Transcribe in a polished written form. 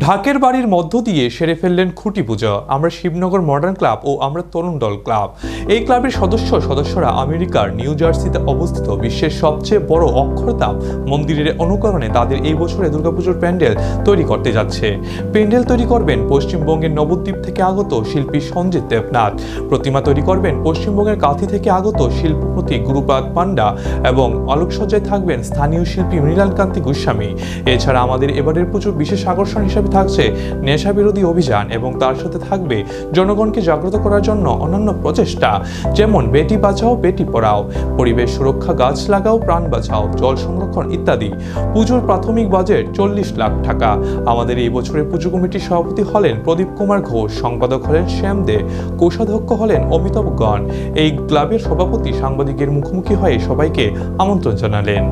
ঢাকের বাড়ির মধ্য দিয়ে সেরে ফেললেন খুঁটি পুজো। আমরা শিবনগর মডার্ন ক্লাব ও আমরা তরুণ দল ক্লাব, এই ক্লাবের সদস্যরা আমেরিকার নিউ জার্সিতে অবস্থিত বিশ্বের সবচেয়ে বড় অক্ষরধাম মন্দিরের অনুকরণে তাদের এই বছরে দুর্গাপুজোর প্যান্ডেল তৈরি করতে যাচ্ছে। প্যান্ডেল তৈরি করবেন পশ্চিমবঙ্গের নবদ্বীপ থেকে আগত শিল্পী সঞ্জিত দেবনাথ। প্রতিমা তৈরি করবেন পশ্চিমবঙ্গের কাঁথি থেকে আগত শিল্পপতি গুরুপাদ পান্ডা এবং আলোকসজ্জায় থাকবেন স্থানীয় শিল্পী মৃণালকান্তি গোস্বামী। এছাড়া আমাদের এবারের পুজোর বিশেষ আকর্ষণ হিসেবে থাকছে নেশা বিরোধী অভিযান এবং তার সাথে থাকবে জনগণকে জাগ্রত করার জন্য অন্যান্য প্রচেষ্টা, যেমন বেটি বাঁচাও বেটি পড়াও, পরিবেশ সুরক্ষা, গাছ লাগাও প্রাণ বাঁচাও, জল সংরক্ষণ ইত্যাদি। পুজোর প্রাথমিক বাজেট 40 লাখ টাকা। আমাদের এই বছরের পুজো কমিটির সভাপতি হলেন প্রদীপ কুমার ঘোষ, সম্পাদক হলেন শ্যাম দে, কোষাধ্যক্ষ হলেন অমিতাভ গণ। এই ক্লাবের সভাপতি সাংবাদিকের মুখোমুখি হয়ে সবাইকে আমন্ত্রণ জানালেন।